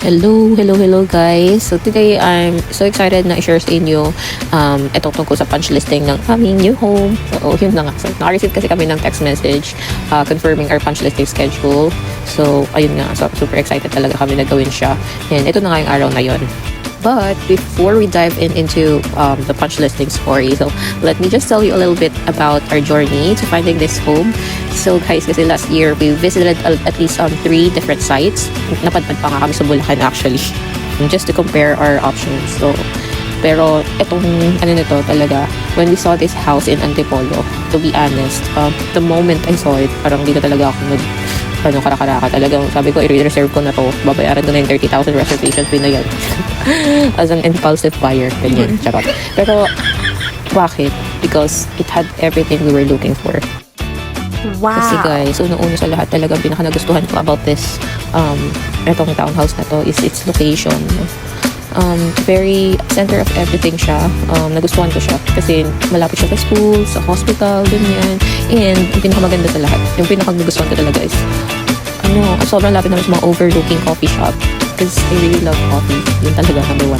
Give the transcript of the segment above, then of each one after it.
Hello guys. So today I'm so excited na i-share sa inyo ito tungkol sa punch listing ng aming new home. So yun na nga. So naka-receive kasi kami ng text message confirming our punch listing schedule. So ayun nga. So super excited talaga kami na gawin siya. And ito na nga yung araw na yun. But before we dive into the punch listing story, so let me just tell you a little bit about our journey to finding this home. So guys, kasi last year we visited at least 3 different sites. Napadpad pa nga kami sa Bulacan actually, just to compare our options. So pero itong nito talaga, when we saw this house in Antipolo, to be honest, the moment I saw it, parang dito talaga ako karakaraka talagang sabi ko i-reserve ko na to, babayaran ko na yung 30,000 reservation fee na yan as an impulsive buyer, ganyan, charot. Pero bakit? Because it had everything we were looking for. Wow. Kasi guys, una-una sa lahat talagang pinaka nagustuhan ko about this etong townhouse na to is its location. Very center of everything siya. Nagustuhan ko siya kasi malapit siya sa school, sa hospital, ganyan. And yung pinakamaganda sa lahat, yung pinakagustuhan ko talaga is sobrang lapit naman sa mga overlooking coffee shop because I really love coffee. Yun talaga number 1.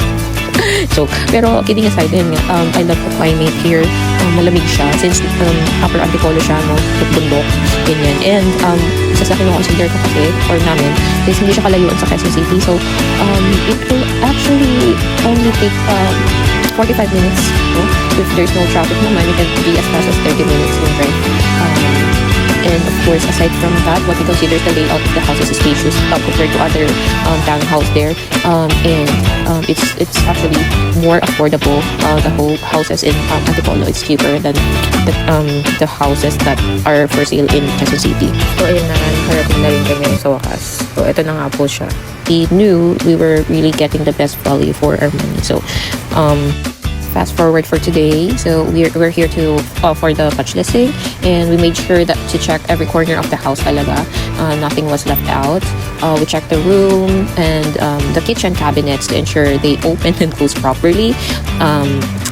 So, pero kidding aside, yun nga, I love the climate here. Malamig siya since upper Antipolo siya, bundok, ganyan. And isa sa kino-consider ko kasi, or namin, is hindi siya kalayuan sa Quezon City. So, it will actually only take 45 minutes. No? If there's no traffic naman, it can be as fast as 30 minutes in drive. And of course, aside from that, what we consider the layout of the house is spacious compared to other townhouse there. And it's actually more affordable. The whole houses in Antipolo is cheaper than the houses that are for sale in Quezon City. So ayun na, nakarating na rin kami sa wakas. So ito na nga po siya. We knew we were really getting the best value for our money. So fast forward for today, so we're here to for the punch listing, and we made sure that to check every corner of the house talaga. Nothing was left out. We checked the room and the kitchen cabinets to ensure they open and close properly,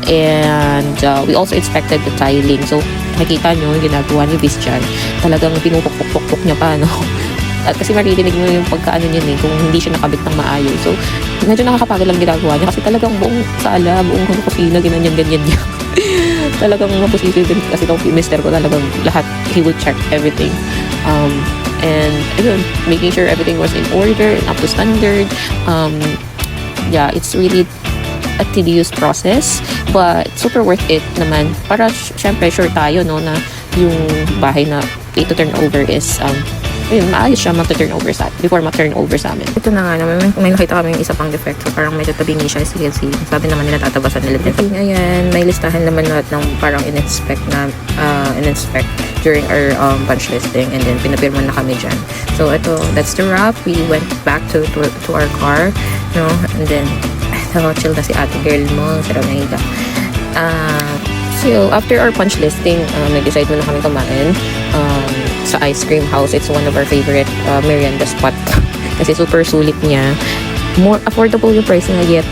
and we also inspected the tiling. So nakita nyo yung ginagawa ni Bis dyan, talagang pinupukpuk niya pa, no? At kasi maririnig mo yung pagkaano niya kung hindi siya nakabit ng maayos. So, medyo nakakapagod lang ginagawa niya kasi talagang buong sala, buong kusina, ganyan niya. Talagang maposible din kasi itong mister ko talagang lahat, he will check everything. And ayun, making sure everything was in order and up to standard. Yeah, it's really a tedious process, but super worth it naman. Para syempre sure tayo no na yung bahay na ito turnover is maayos siya ma-turnover before ma-turnover sa amin. Ito na nga, may nakita kami yung isa pang defect. So parang medyo tabingi siya, CLC. Sabi naman nila tatabasan nila din. Ayan, may listahan naman lahat ng parang in-inspect during our punch listing, and then pinapirma na kami dyan. So ito, that's the wrap. We went back to our car, no? And then, chill na si ate girl mo. Sarap na higa. So after our punch listing, nag-decide muna kami kumain sa ice cream house. It's one of our favorite merienda spot kasi super sulit niya, more affordable yung price niya, yet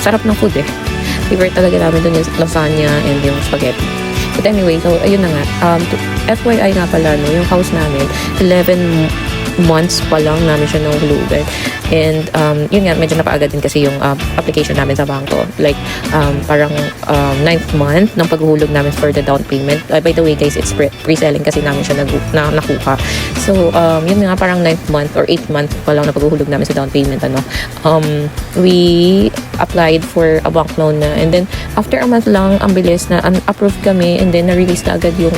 sarap ng food favorite talaga namin dun yung lasagna and yung spaghetti. But anyway, so ayun na nga, FYI nga pala, no, yung house namin 11 months pa lang namin siya nahulugan. And yun nga, medyo napaagad din kasi yung application namin sa bangko. Like parang 9th month ng paghuhulog namin for the down payment. By the way guys, it's pre-selling kasi namin siya nakuha. So yun nga, parang 9th month or 8th month pa lang na paghuhulog namin sa down payment. We applied for a bank loan na, and then after a month lang, ang bilis na approved kami, and then na-release na agad yung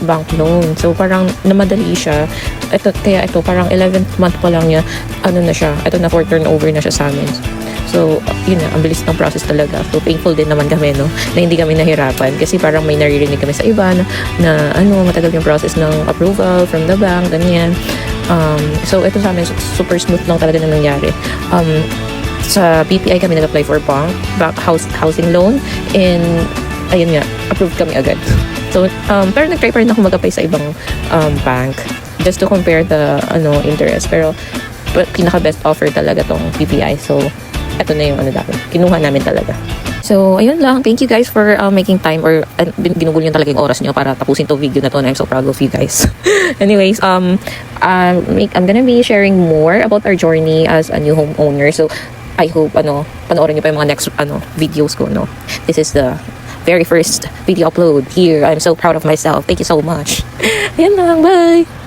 bank loan. So parang namadali siya. Kaya ito parang 11th month pa lang niya, na siya, ito na for turnover na siya sa amin. So yun na, ang bilis ng process talaga. So thankful din naman kami, no, na hindi kami nahirapan kasi parang may naririnig kami sa iba na matagal yung process ng approval from the bank, ganyan. So ito sa amin super smooth lang talaga na nangyari. Sa BPI kami nag-apply for housing loan, and ayun nga, approved kami agad. So pero nag-try pa rin ako mag-apply sa ibang bank just to compare the interest, pero pinaka best offer talaga tong BPI. So ito na yung kinuha namin talaga. So, ayun lang. Thank you guys for making time, or ginugol nyo talaga yung oras nyo para tapusin to video na to, and I'm so proud of you guys. Anyways, I'm gonna be sharing more about our journey as a new homeowner. So, I hope, panoorin niyo pa yung mga next, videos ko, no? This is the very first video upload here. I'm so proud of myself. Thank you so much. Ayan lang, bye!